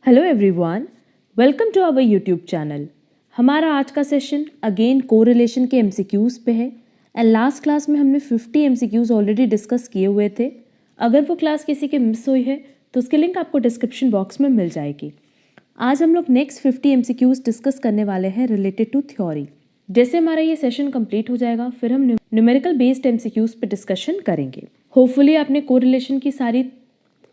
Hello everyone, welcome to our YouTube channel. हमारा आज का सेशन अगेन कोरिलेशन के एमसीक्यूज़ पे है एंड लास्ट क्लास में हमने 50 एमसीक्यूज़ ऑलरेडी डिस्कस किए हुए थे। अगर वो क्लास किसी के मिस हुई है तो उसकी लिंक आपको डिस्क्रिप्शन बॉक्स में मिल जाएगी। आज हम लोग नेक्स्ट 50 एमसीक्यूज़ डिस्कस करने वाले हैं रिलेटेड टू थ्योरी। जैसे हमारा ये सेशन कंप्लीट हो जाएगा फिर हम न्यूमेरिकल बेस्ड एमसीक्यूज़ पे डिस्कशन करेंगे। होपफुली आपने कोरिलेशन की सारी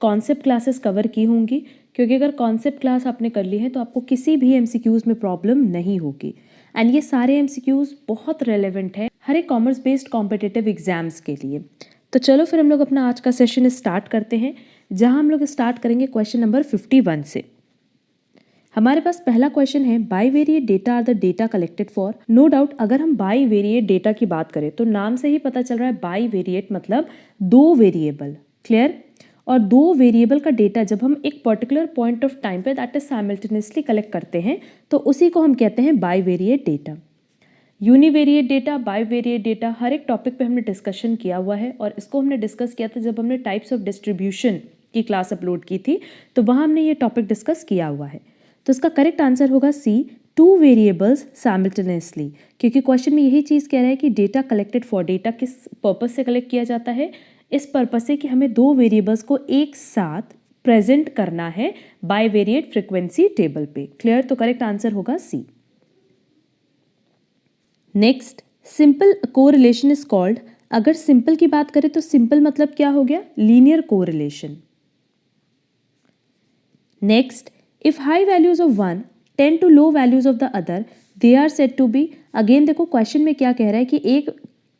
कॉन्सेप्ट क्लासेस कवर की होंगी, क्योंकि अगर कॉन्सेप्ट क्लास आपने कर ली है तो आपको किसी भी एमसीक्यूज़ में प्रॉब्लम नहीं होगी। एंड ये सारे एमसीक्यूज़ बहुत रेलेवेंट है हर एक कॉमर्स बेस्ड कॉम्पिटिटिव एग्जाम्स के लिए। तो चलो फिर हम लोग अपना आज का सेशन स्टार्ट करते हैं, जहां हम लोग स्टार्ट करेंगे क्वेश्चन नंबर 51 से। हमारे पास पहला क्वेश्चन है, bivariate data are the data collected for. No doubt अगर हम बाईवेरिएट डेटा की बात करें तो नाम से ही पता चल रहा है बाईवेरिएट मतलब दो वेरिएबल। क्लियर? और दो वेरिएबल का डेटा जब हम एक पर्टिकुलर पॉइंट ऑफ टाइम पे दैट इज साइमल्टेनियसली कलेक्ट करते हैं तो उसी को हम कहते हैं bivariate data. Univariate data, bivariate data, हर एक टॉपिक पे हमने डिस्कशन किया हुआ है और इसको हमने डिस्कस किया था जब हमने टाइप्स ऑफ डिस्ट्रीब्यूशन की क्लास अपलोड की थी, तो वहाँ हमने ये टॉपिक डिस्कस किया हुआ है। तो इसका करेक्ट आंसर होगा सी, टू वेरिएबल्स साइमल्टेनियसली, क्योंकि क्वेश्चन में यही चीज़ कह रहा है कि डेटा कलेक्टेड फॉर, डेटा किस पर्पज से कलेक्ट किया जाता है, इस पर्पज से कि हमें दो वेरिएबल्स को एक साथ प्रेजेंट करना है बाईवेरिएट फ्रीक्वेंसी टेबल पे। क्लियर? तो करेक्ट आंसर होगा C. Next, simple correlation is called. अगर सिंपल की बात करें तो सिंपल मतलब क्या हो गया? Linear correlation. Next, if high values of one tend to low values of the other they are said to be. Again देखो क्वेश्चन में क्या कह रहा है कि एक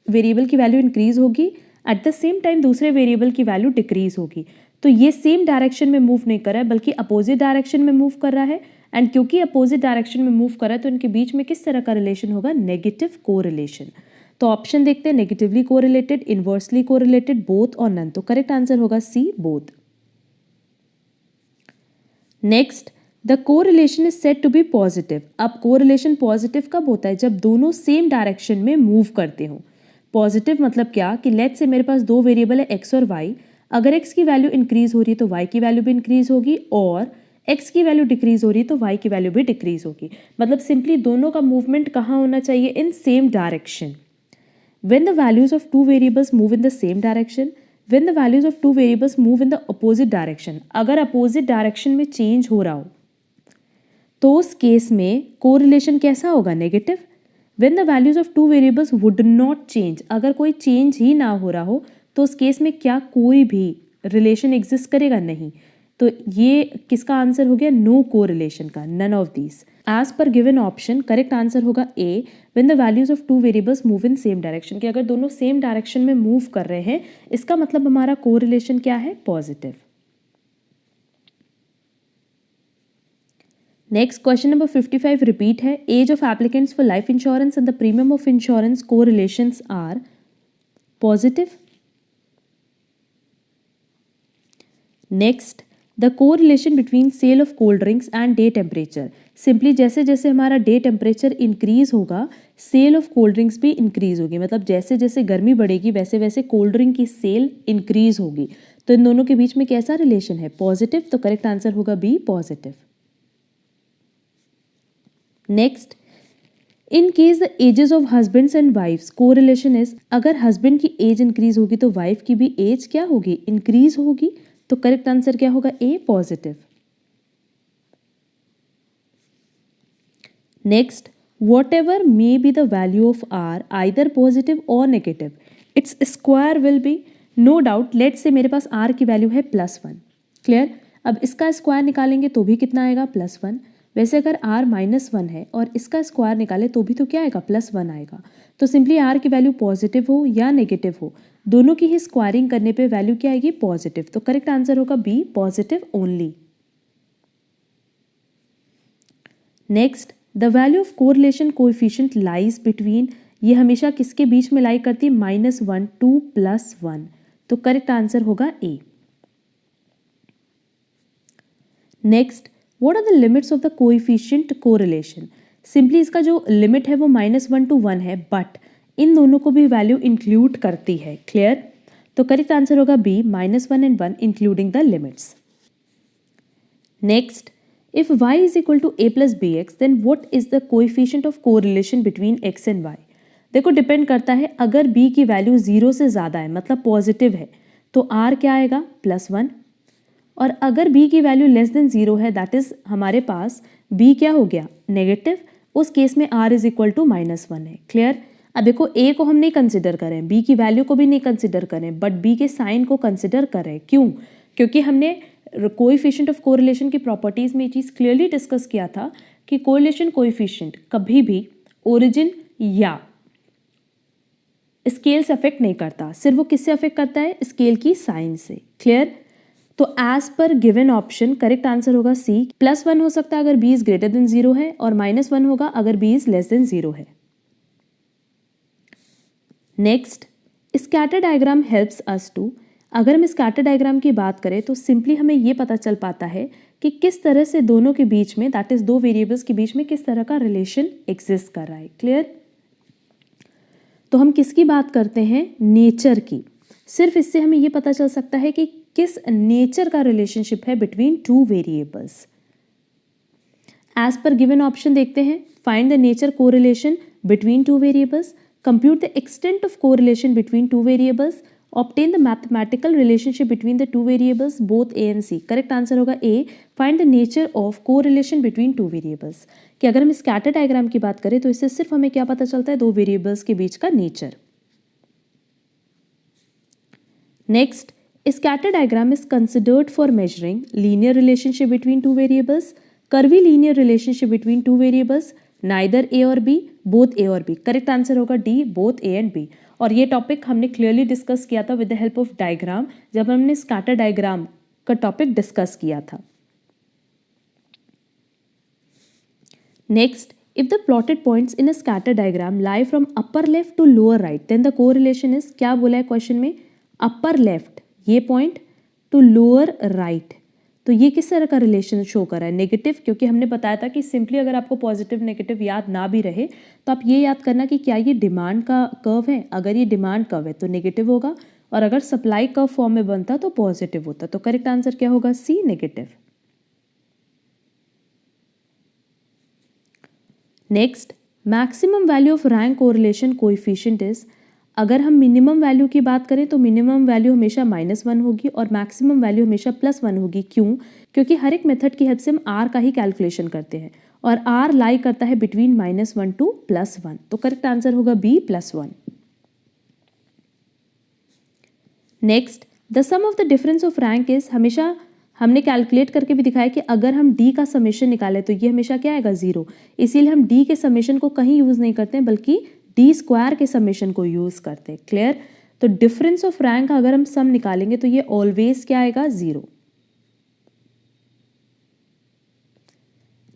वेरिएबल की वैल्यू इंक्रीज होगी, एट द सेम टाइम दूसरे वेरिएबल की वैल्यू डिक्रीज होगी। तो ये सेम डायरेक्शन में मूव नहीं कर रहा है बल्कि अपोजिट डायरेक्शन में मूव कर रहा है। एंड क्योंकि अपोजिट डायरेक्शन में मूव कर रहा है तो इनके बीच में किस तरह का रिलेशन होगा? Negative correlation. तो ऑप्शन देखते हैं, negatively correlated, inversely correlated, both और नन। तो करेक्ट आंसर होगा C, both. Next, the correlation is said to be positive. अब कोरिलेशन पॉजिटिव कब होता है? जब दोनों सेम डायरेक्शन में मूव करते हो। पॉजिटिव मतलब क्या कि लेट्स से मेरे पास दो वेरिएबल है एक्स और वाई, अगर एक्स की वैल्यू इंक्रीज हो रही है तो वाई की वैल्यू भी इंक्रीज होगी, और एक्स की वैल्यू डिक्रीज हो रही है तो वाई की वैल्यू भी डिक्रीज होगी। मतलब सिंपली दोनों का मूवमेंट कहाँ होना चाहिए? इन same direction. When the values of two variables move in the same direction, when the values of two variables move in the opposite direction, अगर opposite direction में change हो रहा हो तो उस केस में कोरिलेशन कैसा होगा? Negative. When the values of two variables would not change, अगर कोई चेंज ही ना हो रहा हो तो उस केस में क्या कोई भी रिलेशन एग्जिस्ट करेगा? नहीं। तो ये किसका आंसर हो गया? नो कोरिलेशन का, none of these. As per given option correct answer होगा A, when the values of two variables move in same direction, कि अगर दोनों सेम डायरेक्शन में मूव कर रहे हैं इसका मतलब हमारा कोरिलेशन क्या है? Positive. Next, question number 55 repeat है। Age of applicants for life insurance and the premium of insurance correlations are positive. Next, the correlation between sale of cold drinks and day temperature. Simply जैसे जैसे हमारा day temperature increase होगा sale of cold drinks भी increase होगी। मतलब जैसे जैसे गर्मी बढ़ेगी वैसे वैसे कोल्ड ड्रिंक की सेल इंक्रीज होगी। तो इन दोनों के बीच में कैसा रिलेशन है? पॉजिटिव। तो करेक्ट आंसर होगा B, positive. Next, in case the ages of husbands and wives correlation is, अगर हस्बैंड की एज इंक्रीज होगी तो वाइफ की भी एज क्या होगी? इंक्रीज होगी। तो करेक्ट आंसर क्या होगा? A, positive. Next, whatever may be the value of r either positive और negative, its square will be. No doubt let's say मेरे पास आर की वैल्यू है +1। क्लियर? अब इसका स्क्वायर निकालेंगे तो भी कितना आएगा? +1। वैसे अगर r -1 है और इसका स्क्वायर निकाले तो भी तो क्या आएगा? +1 आएगा। तो सिंपली r की वैल्यू पॉजिटिव हो या नेगेटिव हो, दोनों की ही स्क्वायरिंग करने पे वैल्यू क्या आएगी? पॉजिटिव। तो करेक्ट आंसर होगा B, positive only. Next, the value of correlation coefficient lies between, ये हमेशा किसके बीच में लाई करती है? -1 to +1। तो करेक्ट आंसर होगा A. Next, what are the limits of the coefficient correlation. Simply इसका जो लिमिट है वो -1 to 1 है, बट इन दोनों को भी वैल्यू इंक्लूड करती है। क्लियर? तो करेक्ट आंसर होगा B, -1 and 1 including the limits. Next, If y is equal to a plus bx, then what is the coefficient of correlation between x and y? देखो depend करता है, अगर b की value 0 से ज़्यादा है मतलब पॉजिटिव है तो r क्या आएगा +1, और अगर b की वैल्यू लेस देन 0 है दैट इज हमारे पास b क्या हो गया नेगेटिव, उस केस में r इज इक्वल टू -1 है। क्लियर? अब देखो a को हम नहीं कंसिडर करें, b की वैल्यू को भी नहीं कंसिडर करें, बट b के साइन को कंसिडर करें। क्यों? क्योंकि हमने कोएफिशिएंट ऑफ कोरिलेशन की प्रॉपर्टीज़ में ये चीज़ क्लियरली डिस्कस किया था कि कोरिलेशन कोएफिशिएंट कभी भी ओरिजिन या स्केल से अफेक्ट नहीं करता, सिर्फ वो किससे अफेक्ट करता है, स्केल की साइन से। क्लियर? तो as per given option correct answer होगा सी, +1 हो सकता है अगर b इज ग्रेटर देन 0 है, और -1 होगा अगर b इज लेस देन 0 है। Next, scatter diagram helps us to, अगर हम स्कैटर डायग्राम की बात करें तो सिंपली हमें ये पता चल पाता है कि किस तरह से दोनों के बीच में, दैट इज दो वेरिएबल्स के बीच में किस तरह का रिलेशन एग्जिस्ट कर रहा है। क्लियर? तो हम किसकी बात करते हैं, नेचर की। सिर्फ इससे हमें ये पता चल सकता है कि किस नेचर का रिलेशनशिप है between two variables. As per given option देखते हैं, find the nature correlation between two variables, compute the extent of correlation between two variables, obtain the mathematical relationship between the two variables both A and C. Correct answer होगा A, find the nature of correlation between two variables. कि अगर हम scatter diagram की बात करें तो इससे सिर्फ हमें क्या पता चलता है, दो वेरिएबल्स के बीच का nature. Next, scatter diagram is considered for measuring linear relationship between two variables, curvilinear relationship between two variables, neither a और b, both a और b। करेक्ट आंसर होगा D, both a and b। और ये topic हमने clearly discuss किया था with the help of diagram, जब हमने स्कैटर डायग्राम का टॉपिक डिस्कस किया था। Next, if the plotted points in a scatter diagram lie from upper left to lower right, then the correlation is, क्या बोला है क्वेश्चन में, अपर लेफ्ट ये पॉइंट टू लोअर राइट, तो ये किस तरह का रिलेशन शो कर रहा है, नेगेटिव। क्योंकि हमने बताया था कि सिंपली अगर आपको पॉजिटिव नेगेटिव याद ना भी रहे तो आप ये याद करना कि क्या ये डिमांड का कर्व है, अगर ये डिमांड कर्व है तो नेगेटिव होगा, और अगर सप्लाई कर्व फॉर्म में बनता तो पॉजिटिव होता। तो करेक्ट आंसर क्या होगा, C, negative. Next, maximum value of rank correlation coefficient is, अगर हम मिनिमम वैल्यू की बात करें तो मिनिमम वैल्यू हमेशा -1 होगी और मैक्सिमम वैल्यू हमेशा +1 होगी। क्यों? क्योंकि हर एक मेथड की हेल्प से हम आर का ही कैलकुलेशन करते हैं, और आर लाई करता है बिटवीन -1 टू +1। तो करेक्ट आंसर होगा B, +1। Next, the sum of the difference of rank is, हमेशा हमने कैलकुलेट करके भी दिखाया कि अगर हम डी का समेशन निकालें तो ये हमेशा क्या आएगा, 0। इसीलिए हम डी के समेशन को कहीं यूज़ नहीं करते हैं बल्कि डी स्क्वायर के समेशन को यूज़ करते हैं। क्लियर? तो डिफरेंस ऑफ रैंक का अगर हम सम निकालेंगे तो ये ऑलवेज क्या आएगा, 0।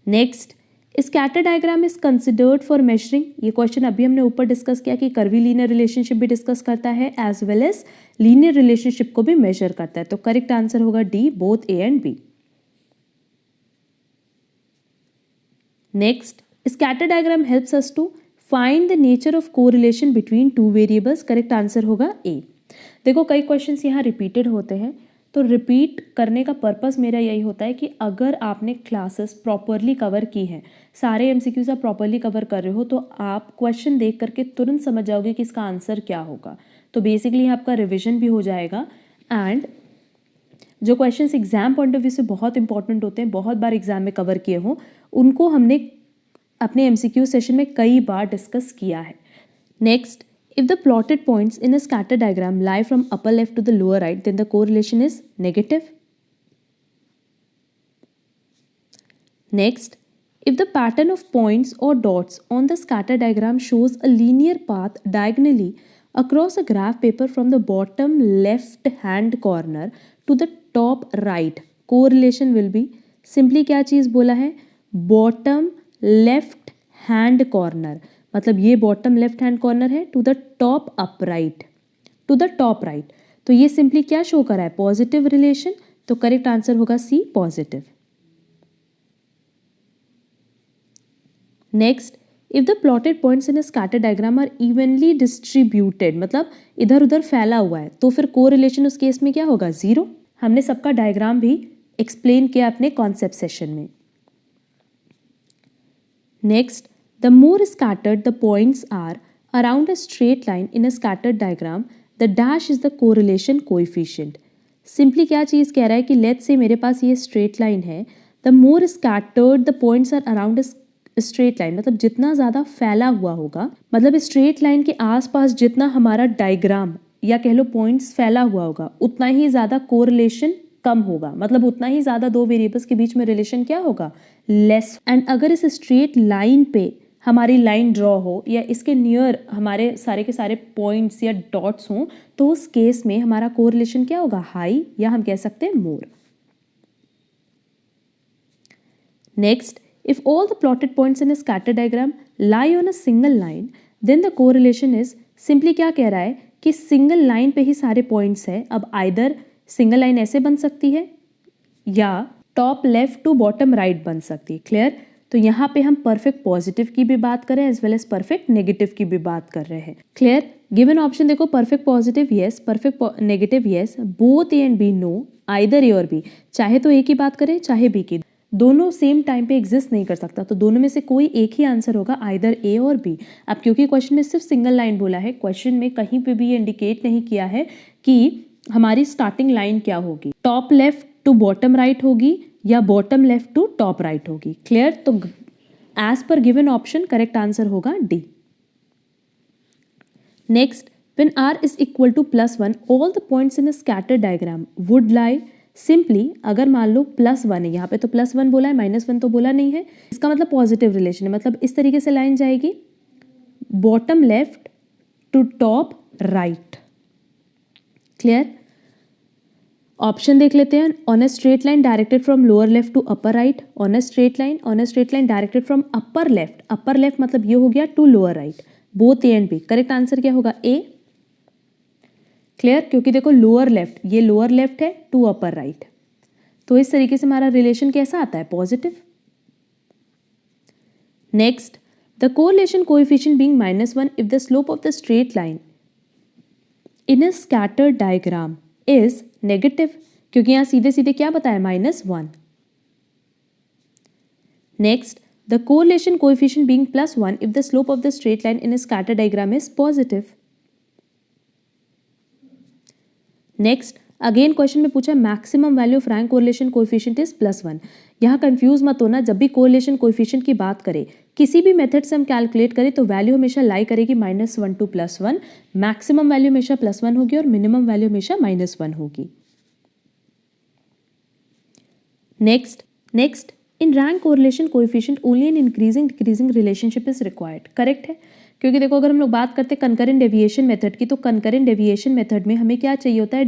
Next, scatter diagram is considered for measuring, ये क्वेश्चन अभी हमने ऊपर डिस्कस किया कि कर्वीलिनियर रिलेशनशिप भी डिस्कस करता है as well as linear relationship को भी मेजर करता है। तो करेक्ट आंसर होगा D, both A and B. Next, scatter diagram helps us to find the nature of correlation between two variables. Correct answer होगा ए। देखो कई क्वेश्चंस यहाँ रिपीटेड होते हैं, तो रिपीट करने का पर्पस मेरा यही होता है कि अगर आपने क्लासेस प्रॉपरली कवर की हैं, सारे एमसीक्यूज आप प्रॉपरली कवर कर रहे हो, तो आप क्वेश्चन देख करके तुरंत समझ जाओगे कि इसका आंसर क्या होगा। तो बेसिकली आपका रिविजन भी हो जाएगा, एंड जो questions exam point of view से बहुत इंपॉर्टेंट होते हैं, बहुत बार एग्जाम में कवर किए हों, उनको हमने अपने एमसीक्यू सेशन में कई बार डिस्कस किया है। Next, if the plotted points in a scatter diagram lie from upper left to the lower right, then the correlation is negative. Next, if the pattern of points or dots on the scatter diagram shows a linear path diagonally across a graph paper from the bottom left hand corner to the top right, correlation will be, simply क्या चीज़ बोला है, bottom left hand corner, मतलब ये bottom left hand corner है to the top up right, to the top right, तो ये simply क्या show कर रहा है, पॉजिटिव रिलेशन। तो करेक्ट आंसर होगा C, positive. Next, if the plotted points in a scatter diagram are evenly distributed, मतलब इधर उधर फैला हुआ है, तो फिर कोरिलेशन उस केस में क्या होगा, 0। हमने सबका डायग्राम भी एक्सप्लेन किया अपने कॉन्सेप्ट सेशन में। Next, the more scattered the points are around a straight line in a scattered diagram, the dash is the correlation coefficient. Simply क्या चीज़ कह रहा है कि लेट्स से मेरे पास ये स्ट्रेट लाइन है, the more scattered the points are around straight line, मतलब जितना ज़्यादा फैला हुआ होगा, मतलब स्ट्रेट लाइन के आसपास जितना हमारा डायग्राम या कह लो पॉइंट्स फैला हुआ होगा उतना ही ज़्यादा कोरिलेशन कम होगा, मतलब उतना ही ज़्यादा दो वेरिएबल्स के बीच में रिलेशन क्या होगा, लेस। एंड अगर इस स्ट्रेट लाइन पे हमारी लाइन ड्रॉ हो या इसके नियर हमारे सारे के सारे पॉइंट्स या डॉट्स हों तो उस केस में हमारा कोरिलेशन क्या होगा, हाई, या हम कह सकते हैं more. Next, if all the plotted points in a scatter diagram lie on a single line then the correlation is, simply क्या कह रहा है कि सिंगल लाइन पे ही सारे पॉइंट्स है। अब आइदर सिंगल लाइन ऐसे बन सकती है या top left to bottom right बन सकती है। क्लियर? तो यहाँ पे हम परफेक्ट पॉजिटिव की भी बात कर रहे हैं as well as perfect negative की भी बात कर रहे हैं। क्लियर? गिवन ऑप्शन देखो, perfect positive yes, perfect negative yes, both A and B no, either A और बी। चाहे तो ए की बात करें चाहे बी की, दोनों सेम टाइम पे एग्जिस्ट नहीं कर सकता, तो दोनों में से कोई एक ही आंसर होगा, आइदर ए और बी। अब क्योंकि क्वेश्चन में सिर्फ सिंगल लाइन बोला है, क्वेश्चन में कहीं पे भी ये इंडिकेट नहीं किया है कि हमारी स्टार्टिंग लाइन क्या होगी, top left to bottom right होगी या bottom left to top right होगी। क्लियर? तो as per given option correct answer होगा D. Next, when r is equal to +1 all the points in a scatter diagram would lie, simply अगर मान लो +1 है, यहाँ पे तो +1 बोला है, -1 तो बोला नहीं है, इसका मतलब पॉजिटिव रिलेशन है, मतलब इस तरीके से लाइन जाएगी bottom left to top right. Clear? Option देख लेते हैं। On a straight line directed from lower left to upper right, on a straight line directed from upper left मतलब ये हो गया to lower right, both A and B. Correct answer क्या होगा, A. Clear? क्योंकि देखो लोअर लेफ्ट, ये lower left है टू अपर राइट, तो इस तरीके से हमारा रिलेशन कैसा आता है, positive. Next, the correlation coefficient being -1 if the slope of the straight line in a scattered diagram is negative, क्योंकि यहां सीधे सीधे क्या बताया, -1। Next, the correlation coefficient being +1 if the slope of the straight line in a scatter diagram is positive. Next, again question में पूछा maximum value of rank correlation coefficient is +1। यहाँ confuse मत होना, जब भी कोरिलेशन कोएफिशिएंट की बात करें किसी भी मेथड से हम कैलकुलेट करें तो वैल्यू हमेशा लाई करेगी -1 टू +1, मैक्सिमम वैल्यू हमेशा +1 होगी और मिनिमम वैल्यू हमेशा -1 होगी। Next, in rank correlation coefficient only an increasing decreasing relationship is required. Correct है, क्योंकि देखो अगर हम लोग बात करते हैं कंकरेंट डेविएशन मेथड की, तो कंकरेंट डेविएशन मेथड में हमें क्या चाहिए होता है,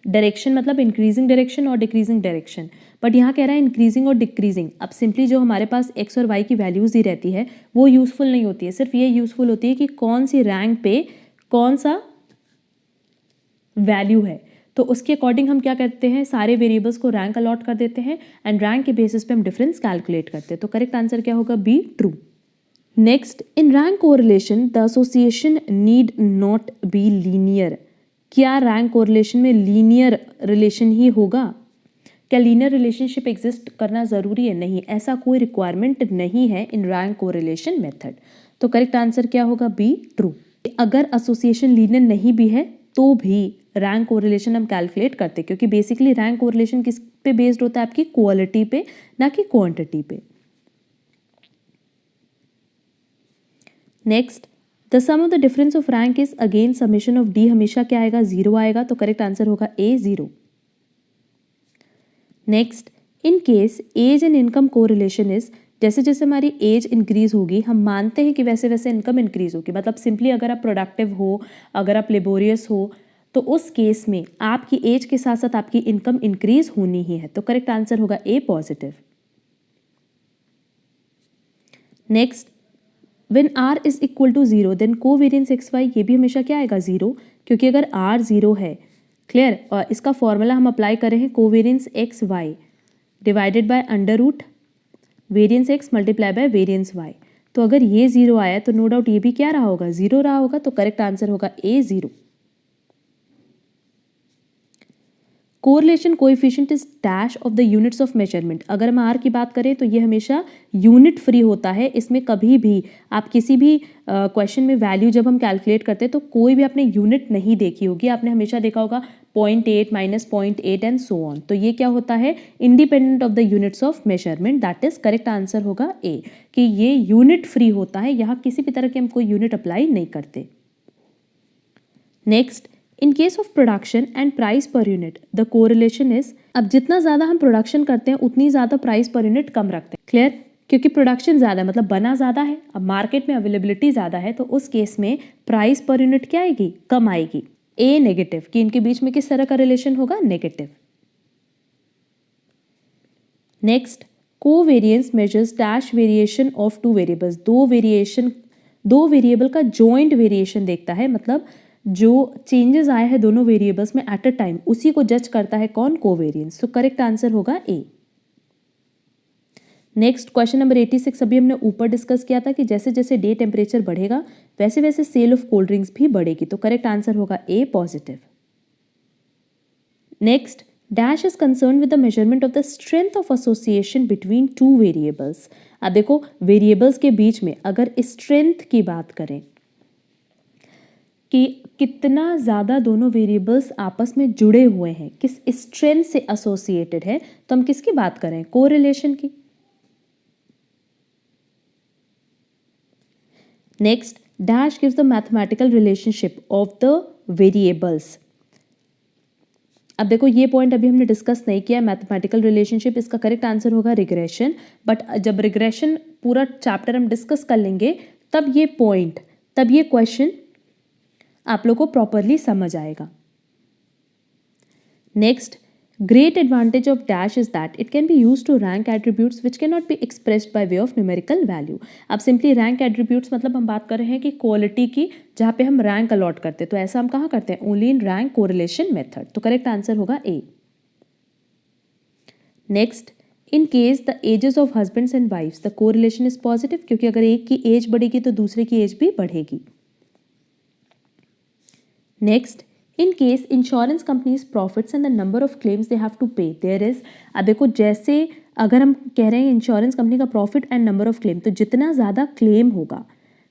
डायरेक्शन मतलब इंक्रीजिंग डायरेक्शन और डिक्रीजिंग डायरेक्शन, बट यहाँ कह रहा है इंक्रीजिंग और डिक्रीजिंग। अब सिंपली जो हमारे पास एक्स और वाई की वैल्यूज़ ही रहती है वो यूज़फुल नहीं होती है, सिर्फ ये यूज़फुल होती है कि कौन सी रैंक पे कौन सा वैल्यू है, तो उसके अकॉर्डिंग हम क्या करते हैं, सारे वेरिएबल्स को रैंक अलॉट कर देते हैं एंड रैंक के बेसिस पे हम डिफरेंस कैलकुलेट करते हैं। तो करेक्ट आंसर क्या होगा, B, true. Next, in rank correlation the association need not be linear. क्या रैंक कोरिलेशन में लीनियर रिलेशन ही होगा? क्या लीनियर रिलेशनशिप एग्जिस्ट करना ज़रूरी है? नहीं, ऐसा कोई रिक्वायरमेंट नहीं है इन रैंक कोरिलेशन मेथड। तो करेक्ट आंसर क्या होगा, बी, ट्रू। अगर एसोसिएशन लीनियर नहीं भी है तो भी रैंक कोरिलेशन हम कैलकुलेट करते, क्योंकि बेसिकली रैंक कोरिलेशन किस पे बेस्ड होता है, आपकी क्वालिटी पे, ना कि क्वांटिटी पे। Next, the sum of the difference of rank is again summation of D, हमेशा क्या आएगा, 0 आएगा, तो करेक्ट आंसर होगा A, 0। Next, in case age and income correlation is, जैसे जैसे हमारी एज इंक्रीज होगी हम मानते हैं कि वैसे वैसे इनकम इंक्रीज होगी, मतलब सिंपली अगर आप प्रोडक्टिव हो, अगर आप लेबोरियस हो, तो उस केस में आपकी एज के साथ साथ आपकी इनकम इंक्रीज होनी ही है, तो करेक्ट आंसर होगा A, positive. Next, when r is equal to 0 then covariance X Y, ये भी हमेशा क्या आएगा, 0, क्योंकि अगर आर 0 है, क्लियर, और इसका फॉर्मूला हम अप्लाई कर रहे हैं covariance X Y divided by under root variance X multiply by variance Y, तो अगर ये 0 आया तो नो डाउट ये भी क्या रहा होगा, 0 रहा होगा, तो करेक्ट आंसर होगा A, 0। Correlation coefficient is dash of the units of measurement. अगर हम आर की बात करें तो ये हमेशा यूनिट फ्री होता है। इसमें कभी भी आप किसी भी क्वेश्चन में वैल्यू जब हम कैलकुलेट करते हैं तो कोई भी आपने यूनिट नहीं देखी होगी, आपने हमेशा देखा होगा 0.8 माइनस 0.8 एंड सो ऑन। तो ये क्या होता है, independent of the units of measurement. That is correct answer होगा ए, कि ये यूनिट फ्री होता है, यहाँ किसी भी तरह के हम कोई यूनिट अप्लाई नहीं करते। Next, in case of production and price per unit the correlation is, अब जितना ज़्यादा हम प्रोडक्शन करते हैं उतनी ज़्यादा प्राइस पर यूनिट कम रखते हैं। क्लियर, क्योंकि प्रोडक्शन ज़्यादा है मतलब बना ज़्यादा है, अब मार्केट में अवेलेबिलिटी ज़्यादा है, तो उस केस में प्राइस पर यूनिट क्या आएगी, कम आएगी। ए नेगेटिव, कि इनके बीच में किस तरह का रिलेशन होगा, negative. Next, covariance measures dash variation of two variables. दो वेरिएबल का जॉइंट वेरिएशन देखता है, मतलब जो चेंजेस आए हैं दोनों वेरिएबल्स में एट अ टाइम, उसी को जज करता है कौन, कोवेरिएंस। तो करेक्ट आंसर होगा ए। नेक्स्ट, क्वेश्चन नंबर 86 अभी हमने ऊपर डिस्कस किया था कि जैसे जैसे डे टेम्परेचर बढ़ेगा वैसे वैसे सेल ऑफ कोल्ड ड्रिंक्स भी बढ़ेगी। तो करेक्ट आंसर होगा A, positive. Next, dash is concern with the measurement of the strength of association between two variables. अब देखो, वेरिएबल्स के बीच में अगर स्ट्रेंथ की बात करें कि कितना ज़्यादा दोनों वेरिएबल्स आपस में जुड़े हुए हैं, किस स्ट्रेंथ से एसोसिएटेड है, तो हम किसकी बात करें, कोरिलेशन की। Next, dash gives the mathematical relationship of the variables. अब देखो, ये पॉइंट अभी हमने डिस्कस नहीं किया, मैथमेटिकल रिलेशनशिप, इसका करेक्ट आंसर होगा रिग्रेशन। बट जब रिग्रेशन पूरा चैप्टर हम डिस्कस कर लेंगे तब ये पॉइंट, तब ये क्वेश्चन आप लोग को प्रॉपरली समझ आएगा। Next, great advantage of dash is that it can be use to rank attributes which can not be expressed by way of numerical value. अब सिंपली रैंक एट्रीब्यूट्स मतलब हम बात कर रहे हैं कि क्वालिटी की, जहाँ पे हम रैंक अलॉट करते हैं, तो ऐसा हम कहाँ करते हैं, only in rank correlation method. तो करेक्ट आंसर होगा A. Next, in case the ages of husbands and wives the correlation is positive, क्योंकि अगर एक की एज बढ़ेगी तो दूसरे की एज भी बढ़ेगी। Next, in case insurance companies profits and the number of claims they have to pay there is, अब देखो जैसे अगर हम कह रहे हैं इंश्योरेंस कंपनी का profit and number of claim, तो जितना ज़्यादा क्लेम होगा,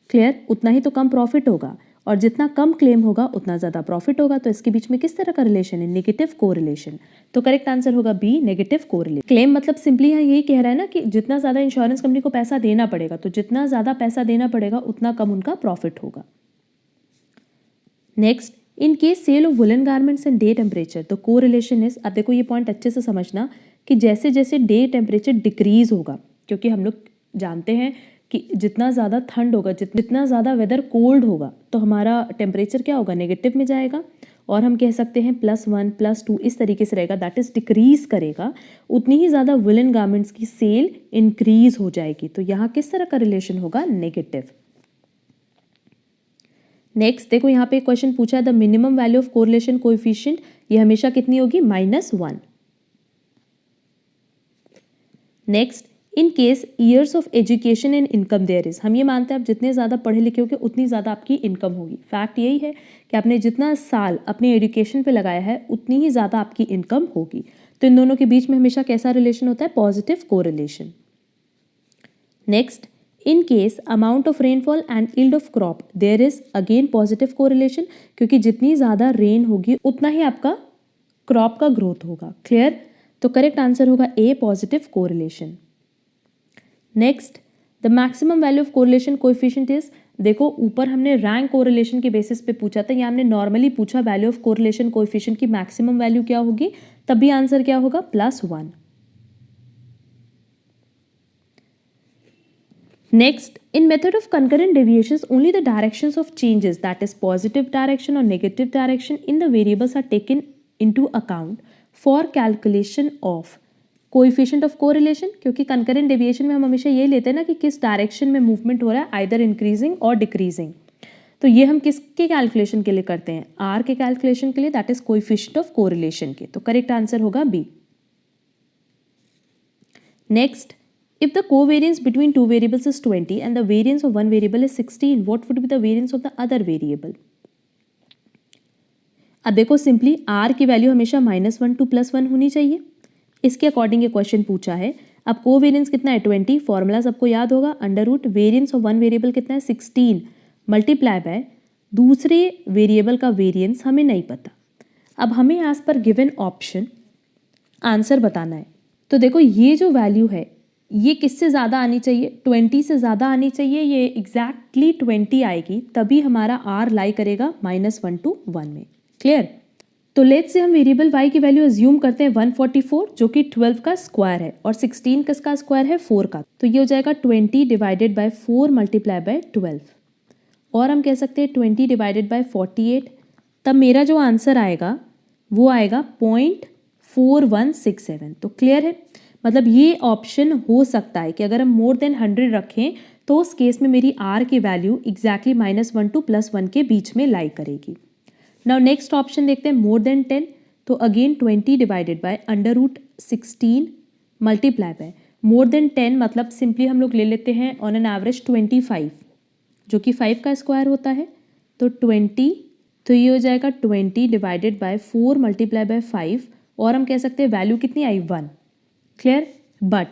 क्लियर, उतना ही तो कम प्रॉफिट होगा, और जितना कम क्लेम होगा उतना ज़्यादा प्रॉफिट होगा। तो इसके बीच में किस तरह का रिलेशन है, नेगेटिव कोरिलेशन। तो करेक्ट आंसर होगा बी, नेगेटिव कोरिलेशन। क्लेम मतलब सिंपली यहाँ यही कह रहा है ना कि जितना ज़्यादा इंश्योरेंस कंपनी को पैसा देना पड़ेगा, तो जितना ज़्यादा पैसा देना पड़ेगा उतना कम उनका प्रॉफिट होगा। Next, in case sale of woollen garments and day temperature the correlation is, अब देखो ये पॉइंट अच्छे से समझना कि जैसे जैसे डे टेम्परेचर डिक्रीज होगा, क्योंकि हम लोग जानते हैं कि जितना ज़्यादा ठंड होगा, जितना ज़्यादा वेदर कोल्ड होगा, तो हमारा टेम्परेचर क्या होगा, नेगेटिव में जाएगा। और हम कह सकते हैं +1 +2 इस तरीके से रहेगा, दैट इज डिक्रीज करेगा। उतनी ही ज़्यादा वुलन गारमेंट्स की सेल इंक्रीज हो जाएगी। तो यहाँ किस तरह का रिलेशन होगा, नेगेटिव। नेक्स्ट देखो, यहाँ पे क्वेश्चन पूछा है the minimum value of correlation coefficient, ये हमेशा कितनी होगी, -1। Next, in case years of education and income there is, हम ये मानते हैं आप जितने ज़्यादा पढ़े लिखे होगे उतनी ज़्यादा आपकी इनकम होगी। फैक्ट यही है कि आपने जितना साल अपने एजुकेशन पे लगाया है उतनी ही ज़्यादा आपकी इनकम होगी। तो इन दोनों के बीच में हमेशा कैसा रिलेशन होता है, positive correlation. Next, in case amount of rainfall and yield of crop there is again positive correlation, क्योंकि जितनी ज़्यादा रेन होगी उतना ही आपका क्रॉप का ग्रोथ होगा। क्लियर, तो करेक्ट आंसर होगा A, positive correlation. Next, the maximum value of correlation coefficient is, देखो ऊपर हमने रैंक कोरिलेशन के बेसिस पे पूछा था, यहाँ हमने नॉर्मली पूछा वैल्यू ऑफ कोरिलेशन कोएफिशिएंट की मैक्सिमम वैल्यू क्या होगी, तब भी आंसर क्या होगा, +1। Next, in method of concurrent deviations, only the directions of changes, that is positive direction or negative direction in the variables are taken into account for calculation of coefficient of correlation, क्योंकि concurrent deviation में हम हमेशा ये लेते हैं ना कि किस डायरेक्शन में मूवमेंट हो रहा है, either increasing और decreasing। तो ये हम किसके कैलकुलेशन के लिए करते हैं, आर के कैलकुलेशन के लिए, that is coefficient of correlation के। तो करेक्ट आंसर होगा B. Next, if the covariance between two variables is 20 and the variance of one variable is 16, what would be the variance of the other variable? अब देखो simply are की value हमेशा -1 to +1 होनी चाहिए, इसके according ये question पूछा है। अब कोवेरियंस कितना है 20, फॉर्मूला सबको याद होगा, under root variance of one variable कितना है 16 मल्टीप्लाई बाय दूसरे वेरिएबल का वेरियंस हमें नहीं पता। अब हमें as per given option answer बताना है। तो देखो ये जो वैल्यू है ये किससे ज़्यादा आनी चाहिए, 20 से ज़्यादा आनी चाहिए, ये एग्जैक्टली 20 आएगी, तभी हमारा आर लाई करेगा -1 टू 1 में। क्लियर। तो लेट्स से हम वेरिएबल y की वैल्यू अज्यूम करते हैं 144 जो कि 12 का स्क्वायर है और 16 किसका स्क्वायर है 4 का, तो ये हो जाएगा 20 डिवाइडेड बाय 4 मल्टीप्लाई बाय 12, और हम कह सकते हैं 20 डिवाइडेड बाय 48। तब मेरा जो आंसर आएगा वो आएगा 0.4167। तो क्लियर है, मतलब ये ऑप्शन हो सकता है कि अगर हम मोर देन 100 रखें तो उस केस में मेरी आर की वैल्यू एग्जैक्टली -1 टू +1 के बीच में लाई करेगी। नाउ नेक्स्ट ऑप्शन देखते हैं मोर देन 10, तो again 20 divided by under root 16 multiply by more than 10, मतलब सिंपली हम लोग ले लेते हैं ऑन एन एवरेज 25 जो कि 5 का स्क्वायर होता है, तो 20, तो ये हो जाएगा 20 डिवाइडेड बाय 4 मल्टीप्लाई बाय 5, और हम कह सकते हैं वैल्यू कितनी आई 1। क्लियर। बट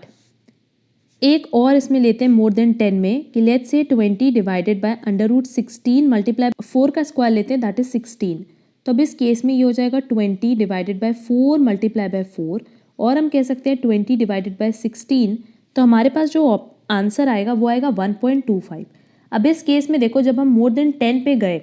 एक और इसमें लेते हैं मोर देन 10 में कि let's say 20 divided by under root 16 multiply 4 का स्क्वायर लेते हैं दैट इज 16, तो अब इस केस में ये हो जाएगा 20 डिवाइडेड बाय 4 मल्टीप्लाई बाय 4, और हम कह सकते हैं 20 डिवाइडेड बाय 16, तो हमारे पास जो आंसर आएगा वो आएगा 1.25। अब इस केस में देखो जब हम मोर देन 10 पे गए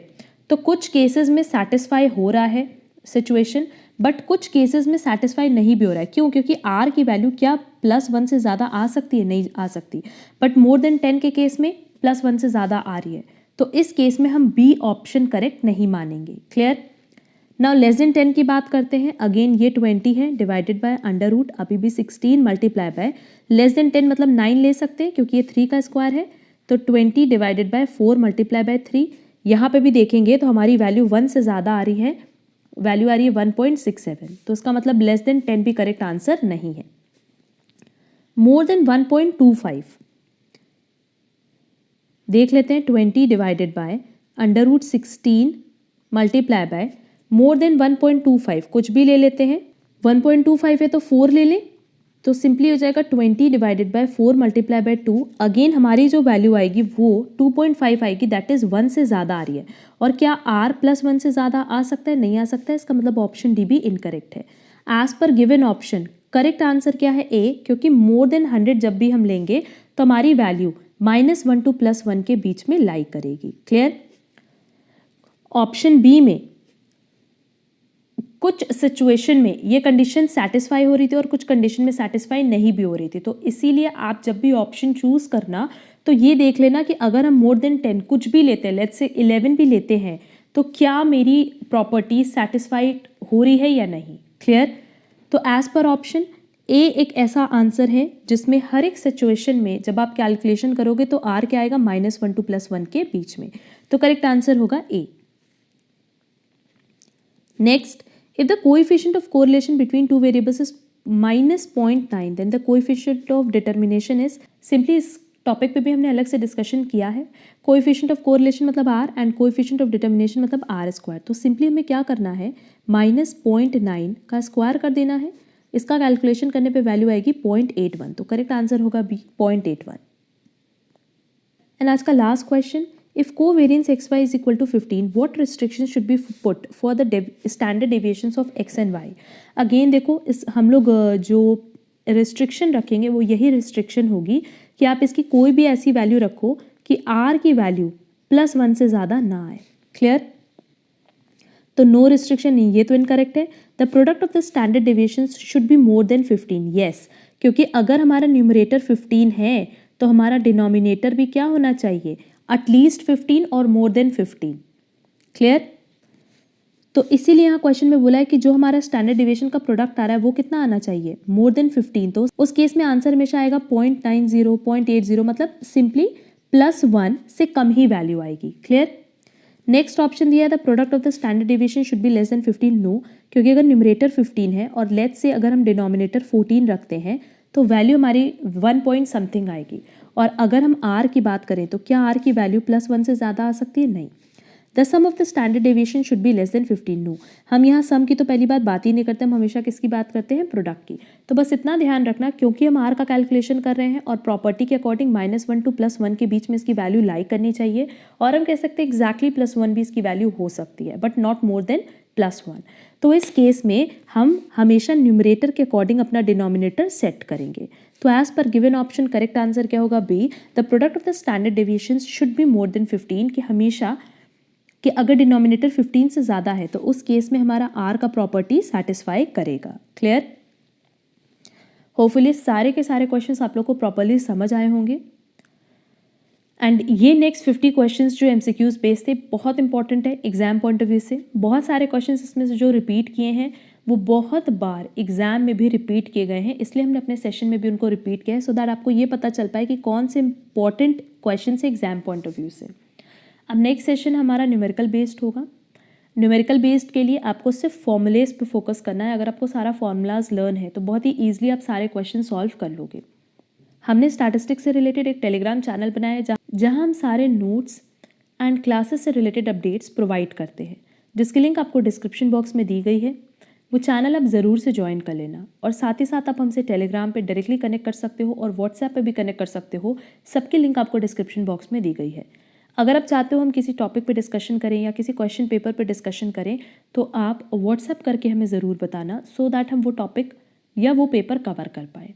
तो कुछ केसेस में सेटिस्फाई हो रहा है सिचुएशन, बट कुछ केसेस में सेटिस्फाई नहीं भी हो रहा है। क्यों? क्योंकि आर की वैल्यू क्या +1 से ज़्यादा आ सकती है, नहीं आ सकती, बट मोर देन 10 के केस में +1 से ज़्यादा आ रही है, तो इस केस में हम बी ऑप्शन करेक्ट नहीं मानेंगे। क्लियर। नाउ लेस देन 10 की बात करते हैं, अगेन ये 20 है डिवाइडेड बाय अंडर रूट अभी भी 16 मल्टीप्लाई बाय लेस देन 10 मतलब 9 ले सकते हैं क्योंकि ये 3 का स्क्वायर है, तो 20 डिवाइडेड बाय 4 मल्टीप्लाई बाय 3, यहाँ पे भी देखेंगे तो हमारी वैल्यू 1 से ज़्यादा आ रही है, वैल्यू आ रही है 1.67, तो इसका मतलब लेस देन 10 भी करेक्ट आंसर नहीं है। मोर देन 1.25 देख लेते हैं, 20 divided by under root 16 multiply by more than 1.25 कुछ भी ले लेते हैं, 1.25 है तो 4 ले लें, तो सिंपली हो जाएगा 20 divided bye 4 multiply by 2, again हमारी जो वैल्यू आएगी वो 2.5 आएगी, दैट इज़ 1 से ज़्यादा आ रही है। और क्या r +1 से ज़्यादा आ सकता है? नहीं आ सकता है, इसका मतलब ऑप्शन डी भी इनकरेक्ट है। As per given option correct answer क्या है? ए, क्योंकि मोर देन 100 जब भी हम लेंगे तो हमारी वैल्यू -1 टू +1 के बीच में लाई करेगी। क्लियर। ऑप्शन बी में कुछ सिचुएशन में ये कंडीशन सेटिस्फाई हो रही थी और कुछ कंडीशन में सेटिस्फाई नहीं भी हो रही थी, तो इसीलिए आप जब भी ऑप्शन चूज करना तो ये देख लेना कि अगर हम मोर देन 10 कुछ भी लेते हैं, लेट्स से 11 भी लेते हैं, तो क्या मेरी प्रॉपर्टी सेटिस्फाइड हो रही है या नहीं। क्लियर। तो एज पर ऑप्शन ए एक ऐसा आंसर है जिसमें हर एक सिचुएशन में जब आप कैलकुलेशन करोगे तो आर क्या आएगा -1 टू +1 के बीच में, तो करेक्ट आंसर होगा A. Next, if the coefficient of correlation between two variables is -0.9 then the coefficient of determination is, simply इस टॉपिक पे भी हमने अलग से डिस्कशन किया है। कोएफिशिएंट ऑफ कोरिलेशन मतलब r and coefficient of determination मतलब r², तो सिंपली हमें क्या करना है -0.9 का स्क्वायर कर देना है, इसका कैलकुलेशन करने पे वैल्यू आएगी 0.81, तो करेक्ट आंसर होगा बी 0.81। एंड आज का last question, if covariance xy is equal to 15 what restrictions should be put for the standard deviations of x and y। Again देखो इस हम लोग जो रिस्ट्रिक्शन रखेंगे वो यही रिस्ट्रिक्शन होगी कि आप इसकी कोई भी ऐसी वैल्यू रखो कि r की वैल्यू +1 से ज़्यादा ना आए। क्लियर। तो नो रिस्ट्रिक्शन नहीं, ये तो इनकरेक्ट है। The product of the standard deviations should be more than 15, yes, क्योंकि अगर हमारा न्यूमरेटर 15 है तो हमारा डिनोमिनेटर भी क्या होना चाहिए, एटलीस्ट 15 और मोर देन 15। क्लियर। तो इसीलिए यहाँ क्वेश्चन में बोला है कि जो हमारा स्टैंडर्ड डिविएशन का प्रोडक्ट आ रहा है वो कितना आना चाहिए, मोर देन 15, तो उस केस में आंसर हमेशा आएगा 0.90, 0.80, मतलब सिंपली +1 से कम ही वैल्यू आएगी। क्लियर। नेक्स्ट ऑप्शन दिया है the product of the standard deviation should be less than 15, no, क्योंकि अगर न्यूमरेटर 15 है और लेट्स से अगर हम डिनोमिनेटर 14 रखते हैं तो वैल्यू हमारी 1 पॉइंट समथिंग आएगी, और अगर हम r की बात करें तो क्या r की वैल्यू +1 से ज़्यादा आ सकती है? नहीं। The sum of the standard deviation should be less than 15। No, हम यहाँ सम की तो पहली बात ही नहीं करते, हम हमेशा किसकी बात करते हैं, प्रोडक्ट की। तो बस इतना ध्यान रखना, क्योंकि हम आर का कैलकुलेशन कर रहे हैं और प्रॉपर्टी के अकॉर्डिंग -1 to +1 के बीच में इसकी वैल्यू लाई करनी चाहिए, और हम कह सकते हैं एग्जैक्टली +1 भी इसकी वैल्यू हो सकती है, बट नॉट मोर देन +1। तो इस केस में हम हमेशा न्यूमरेटर के अकॉर्डिंग अपना डिनोमिनेटर सेट करेंगे। तो as per given option correct answer क्या होगा, B, the product of the standard deviations should be more than 15, कि हमेशा कि अगर डिनोमिनेटर 15 से ज़्यादा है तो उस केस में हमारा आर का प्रॉपर्टी सेटिस्फाई करेगा। क्लियर? होपफुली सारे के सारे क्वेश्चंस आप लोग को प्रॉपरली समझ आए होंगे। एंड ये नेक्स्ट 50 क्वेश्चंस जो एमसीक्यूज बेस्ड थे बहुत इंपॉर्टेंट है एग्जाम पॉइंट ऑफ व्यू से। बहुत सारे क्वेश्चंस इसमें से जो रिपीट किए हैं वो बहुत बार एग्जाम में भी रिपीट किए गए हैं, इसलिए हमने अपने सेशन में भी उनको रिपीट किया है, सो दैट आपको ये पता चल पाए कि कौन से इंपॉर्टेंट क्वेश्चन है एग्जाम पॉइंट ऑफ व्यू से। अब नेक्स्ट सेशन हमारा न्यूमेरिकल बेस्ड होगा। न्यूमेरिकल बेस्ड के लिए आपको सिर्फ फॉर्मूलेज पे फोकस करना है। अगर आपको सारा फॉर्मूलाज लर्न है तो बहुत ही ईजिली आप सारे क्वेश्चन सॉल्व कर लोगे। हमने स्टैटिस्टिक्स से रिलेटेड एक टेलीग्राम चैनल बनाया है जहां हम सारे नोट्स एंड क्लासेस से रिलेटेड अपडेट्स प्रोवाइड करते हैं, जिसकी लिंक आपको डिस्क्रिप्शन बॉक्स में दी गई है। वो चैनल आप ज़रूर से ज्वाइन कर लेना, और साथ ही साथ आप हमसे टेलीग्राम पे डायरेक्टली कनेक्ट कर सकते हो और व्हाट्सएप पे भी कनेक्ट कर सकते हो। सबकी लिंक आपको डिस्क्रिप्शन बॉक्स में दी गई है। अगर आप चाहते हो हम किसी टॉपिक पे डिस्कशन करें या किसी क्वेश्चन पेपर पे डिस्कशन करें तो आप व्हाट्सएप करके हमें ज़रूर बताना, सो दैट हम वो टॉपिक या वो पेपर कवर कर पाए।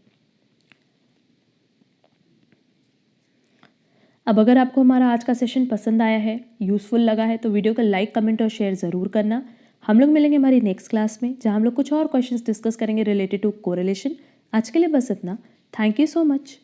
अब अगर आपको हमारा आज का सेशन पसंद आया है, यूज़फुल लगा है, तो वीडियो को लाइक, कमेंट और शेयर ज़रूर करना। हम लोग मिलेंगे हमारी नेक्स्ट क्लास में, जहां हम लोग कुछ और क्वेश्चंस डिस्कस करेंगे रिलेटेड टू कोरिलेशन। आज के लिए बस इतना। Thank you so much.